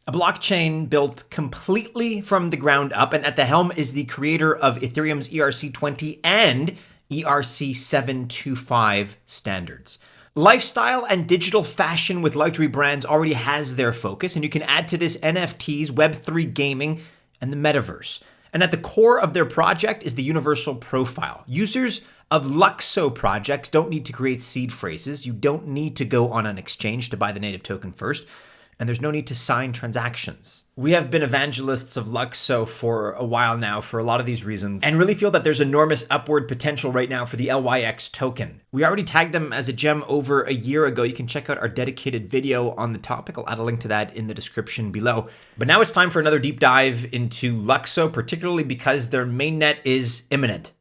a blockchain built completely from the ground up, and at the helm is the creator of Ethereum's ERC20 and ERC725 standards. Lifestyle and digital fashion with luxury brands already has their focus, and you can add to this NFTs, Web3 gaming, and the metaverse. And at the core of their project is the universal profile. Users of Lukso projects don't need to create seed phrases. You don't need to go on an exchange to buy the native token first. And there's no need to sign transactions. We have been evangelists of Lukso for a while now for a lot of these reasons, and really feel that there's enormous upward potential right now for the LYX token. We already tagged them as a gem over a year ago. You can check out our dedicated video on the topic. I'll add a link to that in the description below. But now it's time for another deep dive into Lukso, particularly because their mainnet is imminent.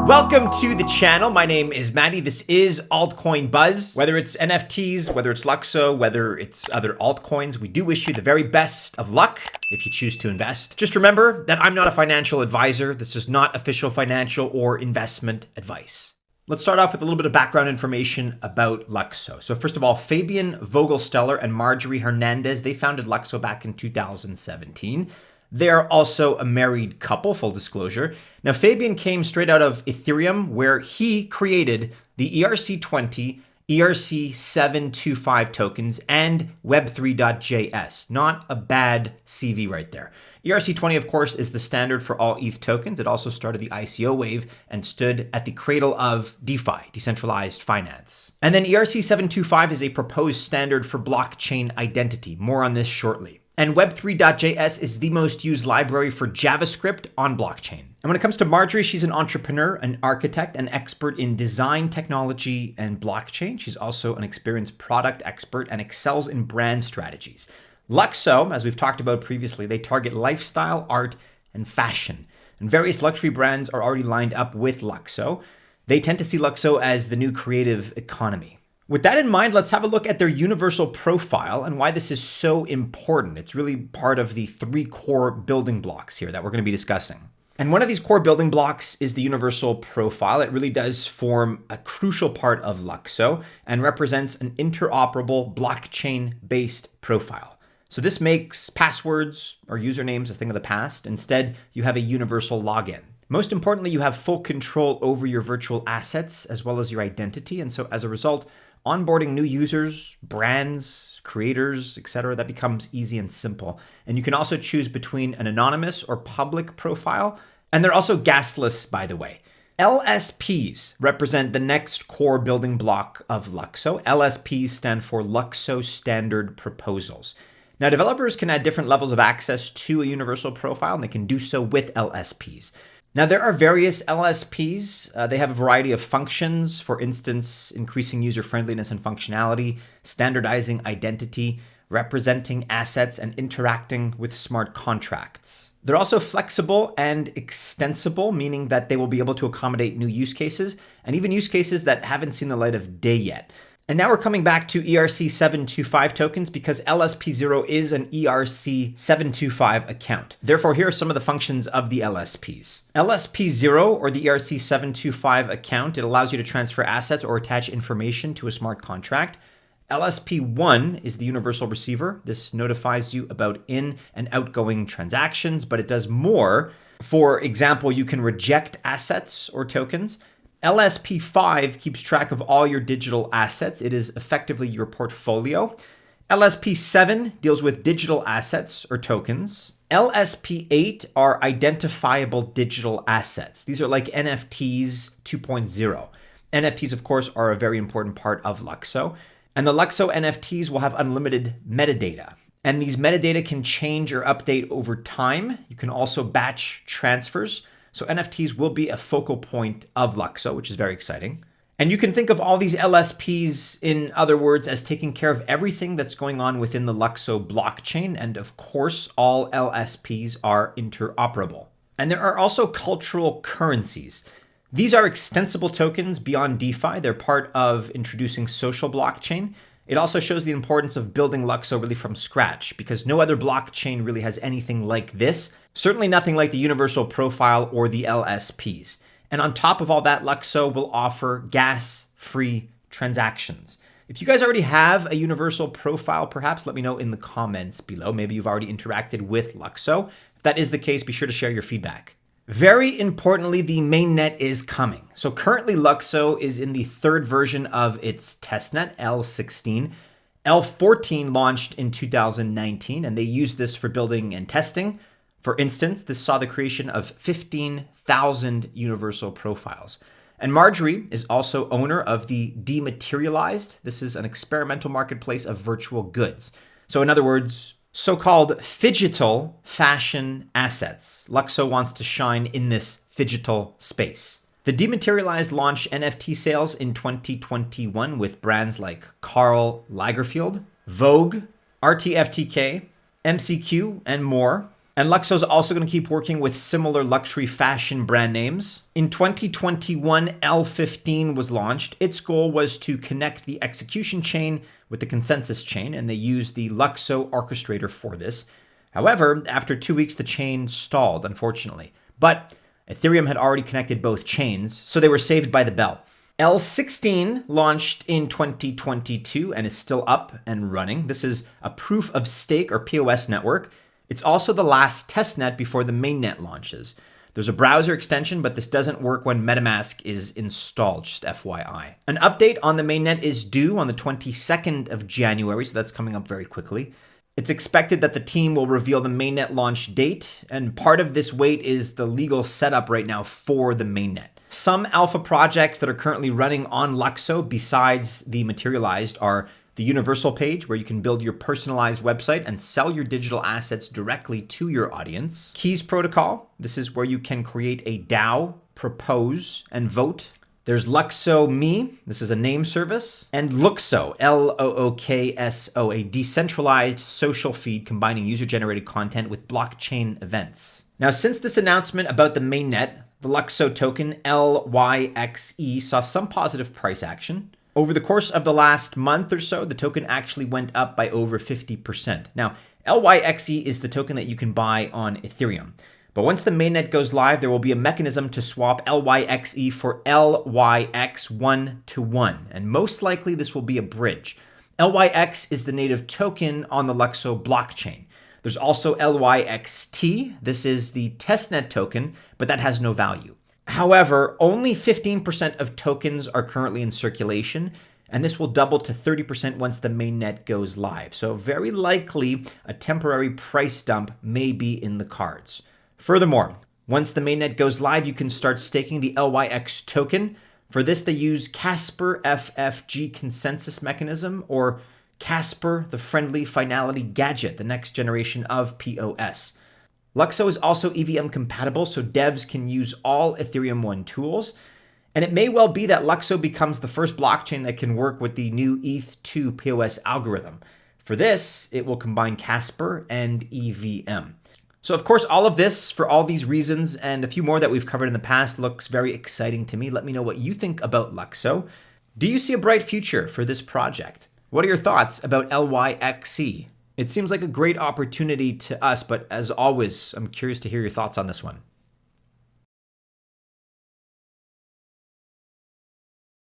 Welcome to the channel. My name is Maddie. This is Altcoin Buzz. Whether it's NFTs, whether it's Lukso, whether it's other altcoins, we do wish you the very best of luck if you choose to invest. Just remember that I'm not a financial advisor. This is not official financial or investment advice. Let's start off with a little bit of background information about Lukso. So first of all, Fabian Vogelsteller and Marjorie Hernandez, they founded Lukso back in 2017. They're also a married couple, full disclosure. Now, Fabian came straight out of Ethereum, where he created the ERC20, ERC725 tokens, and Web3.js. Not a bad CV right there. ERC20, of course, is the standard for all ETH tokens. It also started the ICO wave and stood at the cradle of DeFi, decentralized finance. And then ERC725 is a proposed standard for blockchain identity. More on this shortly. And Web3.js is the most used library for JavaScript on blockchain. And when it comes to Marjorie, she's an entrepreneur, an architect, an expert in design, technology, and blockchain. She's also an experienced product expert and excels in brand strategies. Lukso, as we've talked about previously, they target lifestyle, art, and fashion. And various luxury brands are already lined up with Lukso. They tend to see Lukso as the new creative economy. With that in mind, let's have a look at their universal profile and why this is so important. It's really part of the three core building blocks here that we're going to be discussing. And one of these core building blocks is the universal profile. It really does form a crucial part of Lukso and represents an interoperable blockchain-based profile. So this makes passwords or usernames a thing of the past. Instead, you have a universal login. Most importantly, you have full control over your virtual assets as well as your identity. And so as a result, onboarding new users, brands, creators, etc., that becomes easy and simple. And you can also choose between an anonymous or public profile. And they're also gasless, by the way. LSPs represent the next core building block of Lukso. LSPs stand for Lukso Standard Proposals. Now, developers can add different levels of access to a universal profile, and they can do so with LSPs. Now, there are various LSPs. They have a variety of functions, for instance, increasing user friendliness and functionality, standardizing identity, representing assets, and interacting with smart contracts. They're also flexible and extensible, meaning that they will be able to accommodate new use cases and even use cases that haven't seen the light of day yet. And now we're coming back to ERC725 tokens because LSP0 is an ERC725 account. Therefore, here are some of the functions of the LSPs. LSP0, or the ERC725 account, it allows you to transfer assets or attach information to a smart contract. LSP1 is the universal receiver. This notifies you about in and outgoing transactions, but it does more. For example, you can reject assets or tokens. LSP5 keeps track of all your digital assets. It is effectively your portfolio. LSP7 deals with digital assets or tokens. LSP8 are identifiable digital assets. These are like NFTs 2.0. NFTs, of course, are a very important part of Lukso. And the Lukso NFTs will have unlimited metadata. And these metadata can change or update over time. You can also batch transfers. So NFTs will be a focal point of Lukso, which is very exciting. And you can think of all these LSPs, in other words, as taking care of everything that's going on within the Lukso blockchain. And of course, all LSPs are interoperable. And there are also cultural currencies. These are extensible tokens beyond DeFi. They're part of introducing social blockchain. It also shows the importance of building Lukso really from scratch because no other blockchain really has anything like this. Certainly nothing like the universal profile or the LSPs. And on top of all that, Lukso will offer gas-free transactions. If you guys already have a universal profile, perhaps let me know in the comments below. Maybe you've already interacted with Lukso. If that is the case, be sure to share your feedback. Very importantly, the mainnet is coming. So currently Lukso is in the third version of its testnet, L16. L14 launched in 2019, and they used this for building and testing. For instance, this saw the creation of 15,000 universal profiles. And Marjorie is also owner of the Dematerialised. This is an experimental marketplace of virtual goods. So in other words, so-called phygital fashion assets. Lukso wants to shine in this phygital space. The Dematerialised launched NFT sales in 2021 with brands like Karl Lagerfeld, Vogue, RTFTK, MCQ, and more. And Lukso is also going to keep working with similar luxury fashion brand names. In 2021, L15 was launched. Its goal was to connect the execution chain with the consensus chain, and they used the Lukso orchestrator for this. However, after 2 weeks, the chain stalled, unfortunately. But Ethereum had already connected both chains, so they were saved by the bell. L16 launched in 2022 and is still up and running. This is a proof of stake or POS network. It's also the last testnet before the mainnet launches. There's a browser extension, but this doesn't work when MetaMask is installed, just FYI. An update on the mainnet is due on the 22nd of January, so that's coming up very quickly. It's expected that the team will reveal the mainnet launch date, and part of this wait is the legal setup right now for the mainnet. Some alpha projects that are currently running on Lukso besides the Materialized are the Universal page, where you can build your personalized website and sell your digital assets directly to your audience. Keys protocol. This is where you can create a DAO, propose, and vote. There's Lukso Me. This is a name service. And Lukso, Lookso, a decentralized social feed combining user-generated content with blockchain events. Now, since this announcement about the mainnet, the Lukso token, LYXE, saw some positive price action. Over the course of the last month or so, the token actually went up by over 50%. Now, LYXE is the token that you can buy on Ethereum. But once the mainnet goes live, there will be a mechanism to swap LYXE for LYX 1-to-1. And most likely this will be a bridge. LYX is the native token on the Lukso blockchain. There's also LYXT. This is the testnet token, but that has no value. However, only 15% of tokens are currently in circulation, and this will double to 30% once the mainnet goes live. So very likely a temporary price dump may be in the cards. Furthermore, once the mainnet goes live, you can start staking the LYX token. For this, they use Casper FFG consensus mechanism, or Casper, the friendly finality gadget, the next generation of POS. Lukso is also EVM compatible, so devs can use all Ethereum 1 tools. And it may well be that Lukso becomes the first blockchain that can work with the new ETH2 POS algorithm. For this, it will combine Casper and EVM. So of course, all of this, for all these reasons and a few more that we've covered in the past, looks very exciting to me. Let me know what you think about Lukso. Do you see a bright future for this project? What are your thoughts about LYXE? It seems like a great opportunity to us, but as always, I'm curious to hear your thoughts on this one.